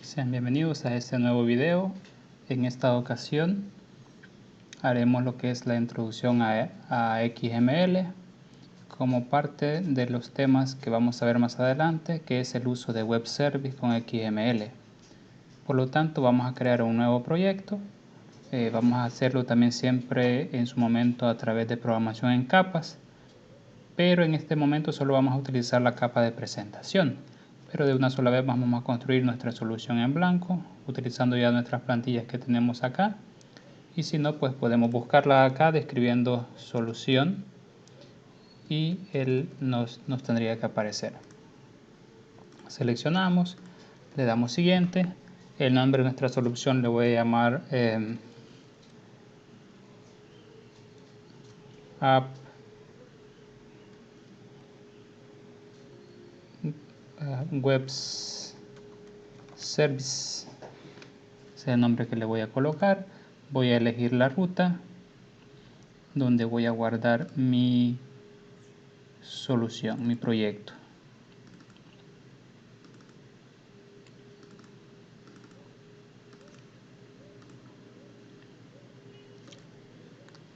Sean bienvenidos a este nuevo video. En esta ocasión haremos lo que es la introducción a XML como parte de los temas que vamos a ver más adelante, que es el uso de web service con XML. Por lo tanto, vamos a crear un nuevo proyecto. Vamos a hacerlo también siempre en su momento a través de programación en capas, pero en este momento solo vamos a utilizar la capa de presentación. Pero de una sola vez vamos a construir nuestra solución en blanco, utilizando ya nuestras plantillas que tenemos acá. Y si no, pues podemos buscarla acá describiendo solución y él nos tendría que aparecer. Seleccionamos, le damos siguiente. El nombre de nuestra solución le voy a llamar App Web Service. Ese es el nombre que le voy a colocar. Voy a elegir la ruta donde voy a guardar mi solución, mi proyecto.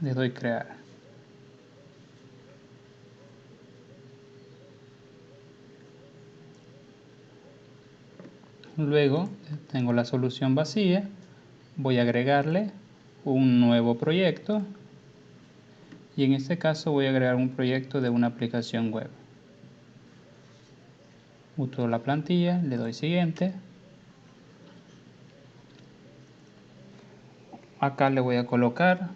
Le doy crear. Luego tengo la solución vacía. Voy a agregarle un nuevo proyecto. Y en este caso voy a agregar un proyecto de una aplicación web. Uso la plantilla, le doy siguiente. Acá le voy a colocar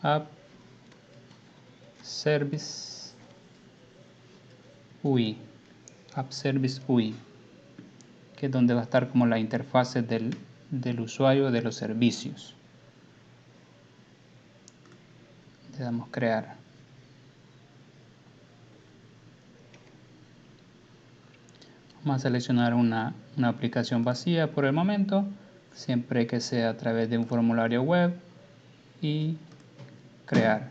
App Service UI, App Service UI, que es donde va a estar como la interfase del usuario de los servicios. Le damos crear. Vamos a seleccionar una aplicación vacía por el momento, siempre que sea a través de un formulario web, y crear.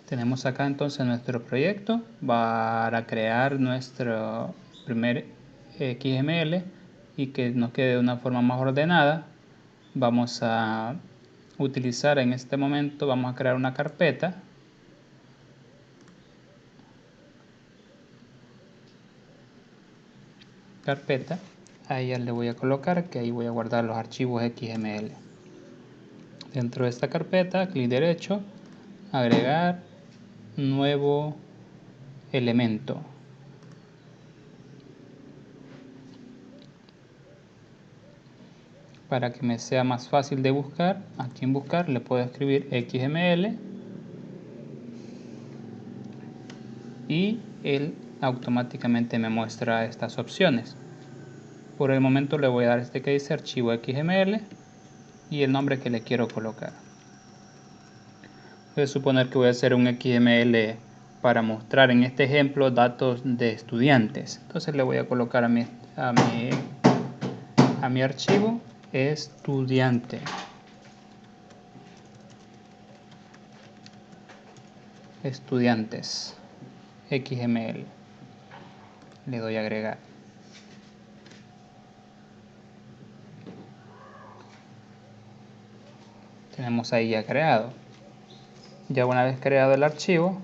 Tenemos acá entonces nuestro proyecto para crear nuestro primer XML y que nos quede de una forma más ordenada. Vamos a utilizar en este momento, vamos a crear una carpeta. Ahí ya le voy a colocar que ahí voy a guardar los archivos XML. Dentro de esta carpeta, clic derecho, agregar nuevo elemento. Para que me sea más fácil de buscar, aquí en buscar le puedo escribir XML y él automáticamente me muestra estas opciones. Por el momento le voy a dar este que dice archivo XML y el nombre que le quiero colocar. Voy a suponer que voy a hacer un XML para mostrar en este ejemplo datos de estudiantes. Entonces le voy a colocar a mi archivo estudiante. Estudiantes XML. Le doy a agregar. Tenemos ahí ya creado. Ya una vez creado el archivo,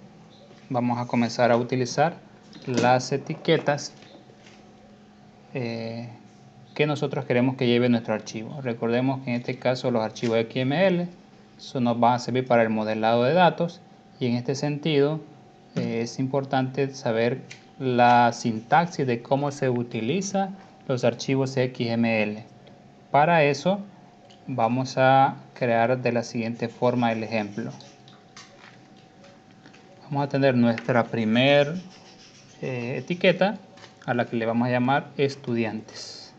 vamos a comenzar a utilizar las etiquetas que nosotros queremos que lleve nuestro archivo. Recordemos que en este caso los archivos XML nos van a servir para el modelado de datos, y en este sentido es importante saber la sintaxis de cómo se utiliza los archivos XML. Para eso vamos a crear de la siguiente forma el ejemplo. Vamos a tener nuestra primer etiqueta, a la que le vamos a llamar estudiantes,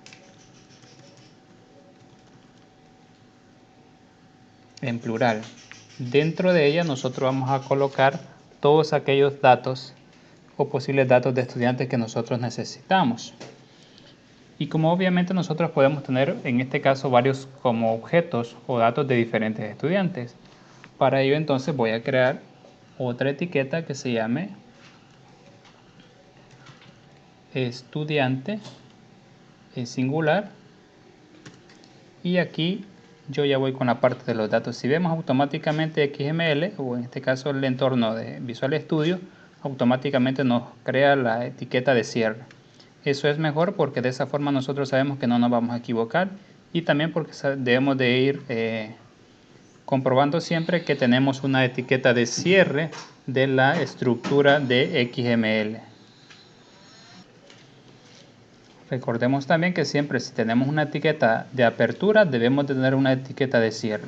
en plural. Dentro de ella nosotros vamos a colocar todos aquellos datos o posibles datos de estudiantes que nosotros necesitamos. Y como obviamente nosotros podemos tener en este caso varios como objetos o datos de diferentes estudiantes. Para ello entonces voy a crear otra etiqueta que se llame estudiante en singular, y aquí yo ya voy con la parte de los datos. Si vemos automáticamente XML, o en este caso el entorno de Visual Studio, automáticamente nos crea la etiqueta de cierre. Eso es mejor porque de esa forma nosotros sabemos que no nos vamos a equivocar, y también porque debemos de ir comprobando siempre que tenemos una etiqueta de cierre de la estructura de XML. Recordemos también que siempre si tenemos una etiqueta de apertura debemos de tener una etiqueta de cierre.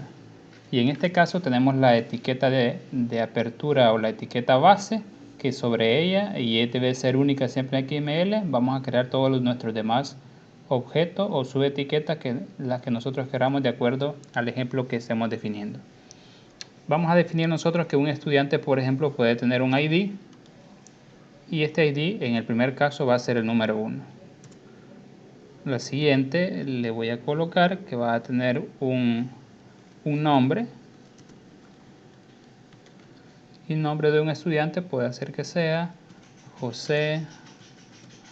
Y en este caso tenemos la etiqueta de apertura o la etiqueta base, que sobre ella, y debe ser única siempre en XML, vamos a crear todos nuestros demás objetos o subetiquetas, las que nosotros queramos de acuerdo al ejemplo que estemos definiendo. Vamos a definir nosotros que un estudiante, por ejemplo, puede tener un ID, y este ID en el primer caso va a ser el número 1. La siguiente le voy a colocar que va a tener un nombre, y el nombre de un estudiante puede ser que sea José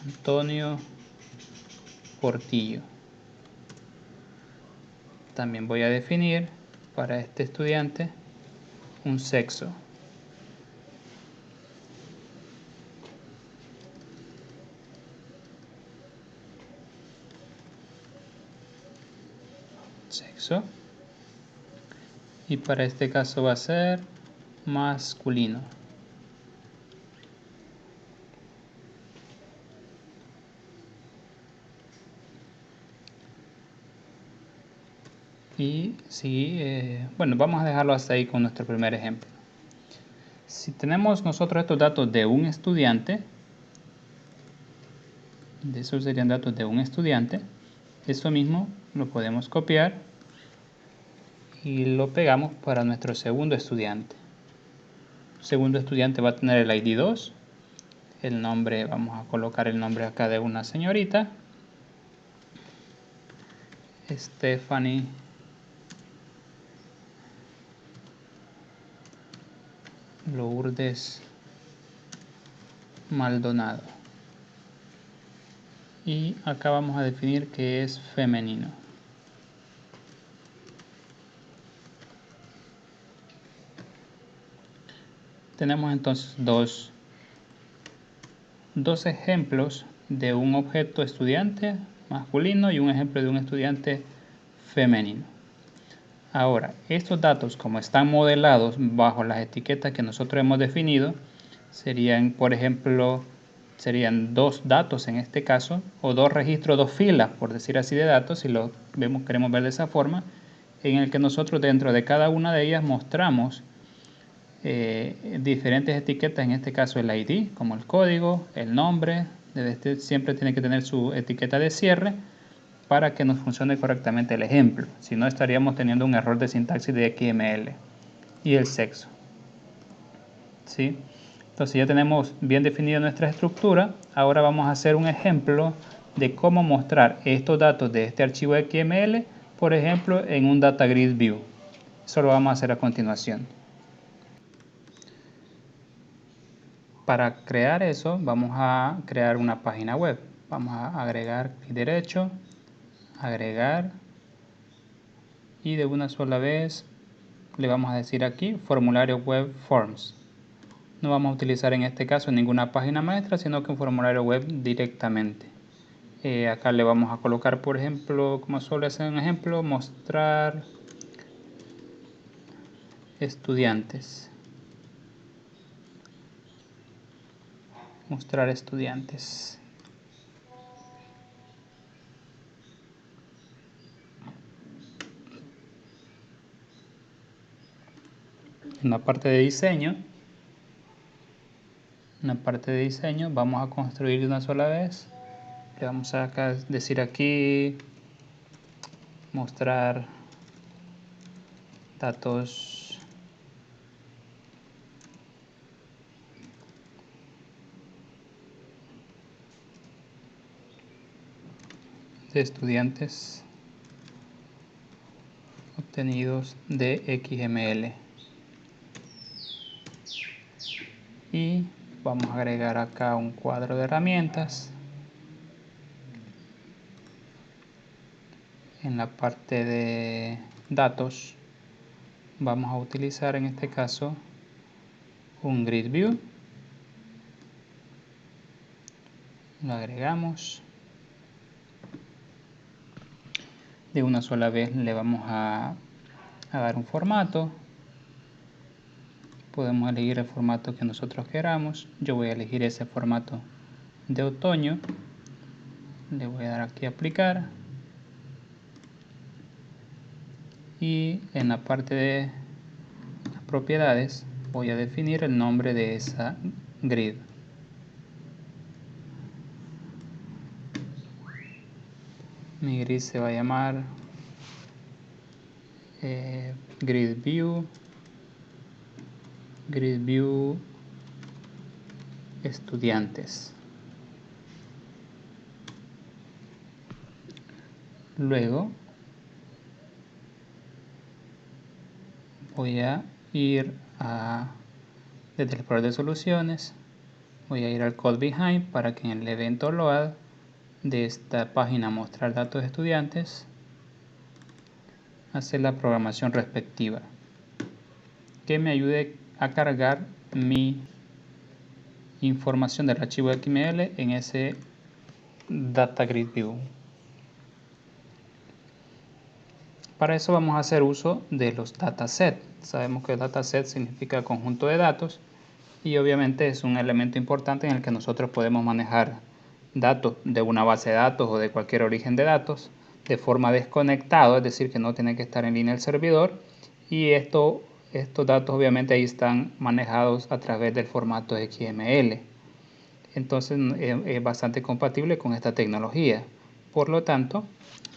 Antonio Portillo. También voy a definir para este estudiante un sexo. Y para este caso va a ser masculino. Y sí, bueno, vamos a dejarlo hasta ahí con nuestro primer ejemplo. Si tenemos nosotros estos datos de un estudiante, de esos serían datos de un estudiante, eso mismo lo podemos copiar y lo pegamos para nuestro segundo estudiante. El segundo estudiante va a tener el ID 2, el nombre, vamos a colocar el nombre acá de una señorita, Stephanie Lourdes Maldonado, y acá vamos a definir que es femenino. Tenemos entonces dos ejemplos de un objeto estudiante masculino y un ejemplo de un estudiante femenino. Ahora, estos datos, como están modelados bajo las etiquetas que nosotros hemos definido, serían, por ejemplo, serían dos datos en este caso, o dos registros, dos filas, por decir así, de datos, si lo queremos ver de esa forma, en el que nosotros dentro de cada una de ellas mostramos diferentes etiquetas, en este caso el ID, como el código, el nombre, siempre tiene que tener su etiqueta de cierre para que nos funcione correctamente el ejemplo, si no estaríamos teniendo un error de sintaxis de XML. Y el sexo, ¿sí? Entonces ya tenemos bien definida nuestra estructura. Ahora vamos a hacer un ejemplo de cómo mostrar estos datos de este archivo XML, por ejemplo, en un Data Grid View. Eso lo vamos a hacer a continuación. Para crear eso, vamos a crear una página web. Vamos a agregar clic derecho, agregar, y de una sola vez le vamos a decir aquí formulario web forms. No vamos a utilizar en este caso ninguna página maestra, sino que un formulario web directamente. Acá le vamos a colocar, por ejemplo, como suele ser un ejemplo, mostrar estudiantes. Mostrar estudiantes. En la parte de diseño, vamos a construir de una sola vez. Le vamos a decir aquí mostrar datos de estudiantes obtenidos de XML. Y vamos a agregar acá un cuadro de herramientas. En la parte de datos vamos a utilizar en este caso un grid view. Lo agregamos. De una sola vez le vamos a dar un formato. Podemos elegir el formato que nosotros queramos. Yo voy a elegir ese formato de otoño. Le voy a dar aquí a aplicar. Y en la parte de las propiedades voy a definir el nombre de esa grid. Mi grid se va a llamar grid view estudiantes. Luego voy a ir desde el explorador de soluciones, voy a ir al code behind para que en el evento load de esta página mostrar datos de estudiantes, hacer la programación respectiva que me ayude a cargar mi información del archivo XML en ese data grid view. Para eso vamos a hacer uso de los datasets. Sabemos que dataset significa conjunto de datos y obviamente es un elemento importante en el que nosotros podemos manejar datos de una base de datos o de cualquier origen de datos de forma desconectada, es decir, que no tiene que estar en línea el servidor, y estos datos obviamente ahí están manejados a través del formato XML. Entonces es bastante compatible con esta tecnología. Por lo tanto,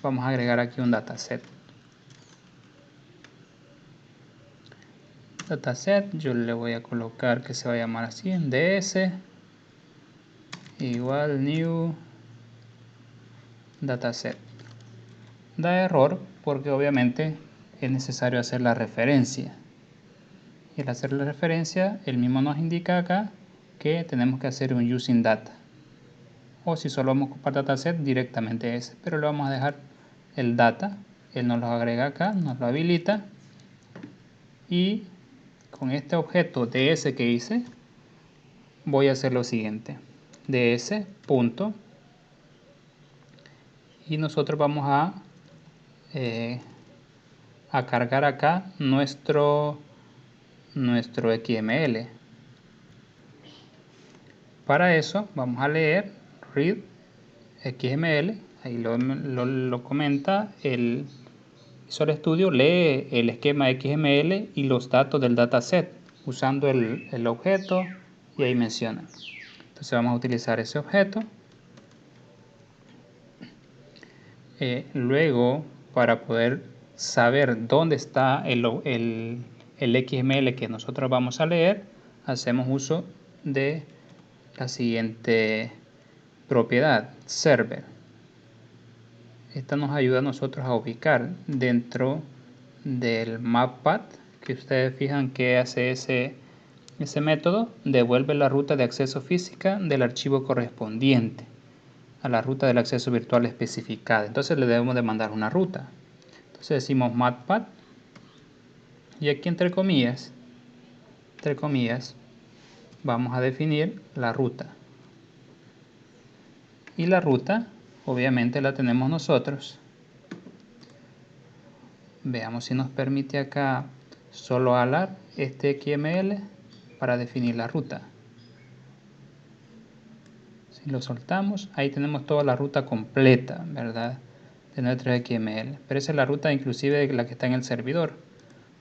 vamos a agregar aquí un dataset. Dataset, yo le voy a colocar que se va a llamar así, en ds igual new dataset. Da error porque obviamente es necesario hacer la referencia. Y al hacer la referencia, el mismo nos indica acá que tenemos que hacer un using data. O si solo vamos a ocupar dataset, directamente ese. Pero le vamos a dejar el data. Él nos lo agrega acá, nos lo habilita. Y con este objeto ds que hice, voy a hacer lo siguiente. ds punto. Y nosotros vamos a cargar acá nuestro XML. Para eso vamos a leer read XML, ahí lo comenta el Visual Studio, lee el esquema XML y los datos del dataset usando el objeto, y ahí menciona. Entonces vamos a utilizar ese objeto. Luego, para poder saber dónde está el XML que nosotros vamos a leer, hacemos uso de la siguiente propiedad, server. Esta nos ayuda a nosotros a ubicar dentro del mappath, que ustedes fijan que hace ese método, devuelve la ruta de acceso física del archivo correspondiente a la ruta del acceso virtual especificada. Entonces le debemos de mandar una ruta. Entonces decimos mappath y aquí entre comillas vamos a definir la ruta. Y la ruta obviamente la tenemos nosotros. Veamos si nos permite acá solo alar este XML para definir la ruta. Si lo soltamos, ahí tenemos toda la ruta completa, ¿verdad? De nuestro XML. Pero esa es la ruta inclusive la que está en el servidor.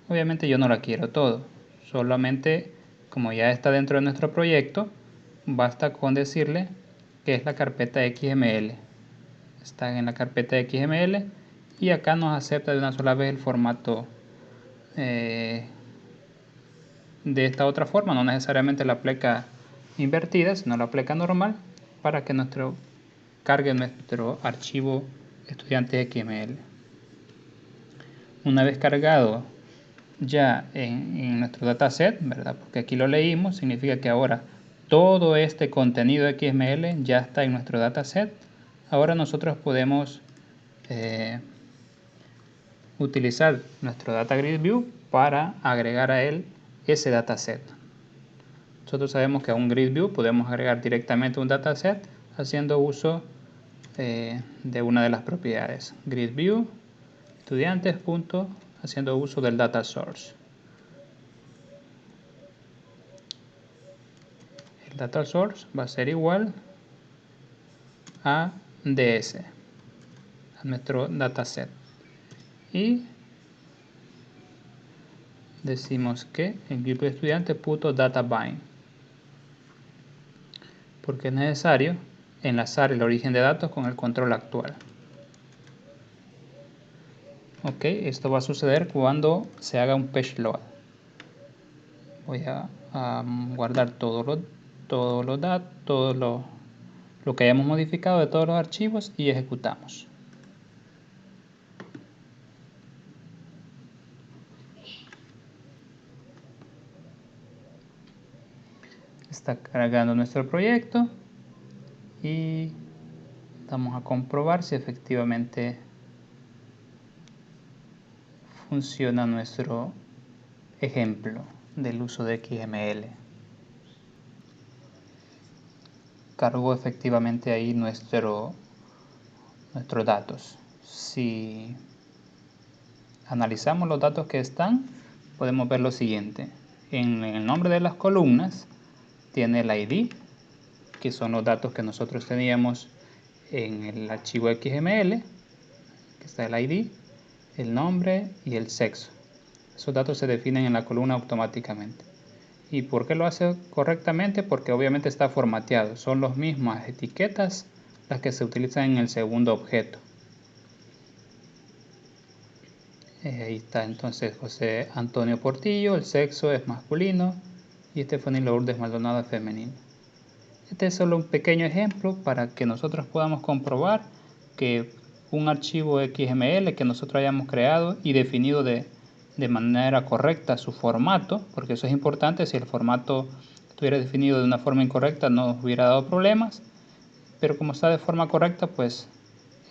Obviamente yo no la quiero todo. Solamente, como ya está dentro de nuestro proyecto, basta con decirle que es la carpeta XML. Está en la carpeta XML y acá nos acepta de una sola vez el formato de esta otra forma, no necesariamente la pleca invertida, sino la pleca normal, para que cargue nuestro archivo estudiantes XML. Una vez cargado ya en nuestro dataset, ¿verdad? Porque aquí lo leímos, significa que ahora todo este contenido XML ya está en nuestro dataset. Ahora nosotros podemos utilizar nuestro Data Grid View para agregar a él ese dataset. Nosotros sabemos que a un Grid View podemos agregar directamente un dataset haciendo uso de una de las propiedades. Grid View, estudiantes, haciendo uso del data source. El data source va a ser igual a ds, a nuestro dataset. Y decimos que el grupo de estudiantes .databind, porque es necesario enlazar el origen de datos con el control actual. Ok, esto va a suceder cuando se haga un page load. Voy a guardar todo lo que hayamos modificado de todos los archivos y ejecutamos. Está cargando nuestro proyecto y vamos a comprobar si efectivamente funciona nuestro ejemplo del uso de XML. Cargó efectivamente ahí nuestros datos. Si analizamos los datos que están, podemos ver lo siguiente. En el nombre de las columnas tiene el ID, que son los datos que nosotros teníamos en el archivo XML, que está el ID, el nombre y el sexo. Esos datos se definen en la columna automáticamente. ¿Y por qué lo hace correctamente? Porque obviamente está formateado. Son las mismas etiquetas las que se utilizan en el segundo objeto. Ahí está entonces José Antonio Portillo, el sexo es masculino y Estefanía Lourdes Maldonado es femenino. Este es solo un pequeño ejemplo para que nosotros podamos comprobar que un archivo XML que nosotros hayamos creado y definido de manera correcta su formato, porque eso es importante. Si el formato estuviera definido de una forma incorrecta nos hubiera dado problemas, pero como está de forma correcta, pues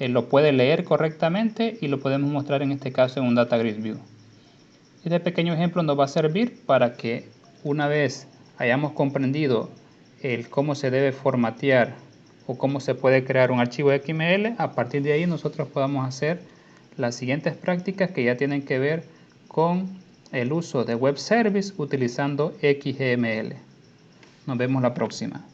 lo puede leer correctamente y lo podemos mostrar en este caso en un Data Grid View. Este pequeño ejemplo nos va a servir para que una vez hayamos comprendido cómo se debe formatear o cómo se puede crear un archivo XML, a partir de ahí nosotros podamos hacer las siguientes prácticas que ya tienen que ver con el uso de web service utilizando XML. Nos vemos la próxima.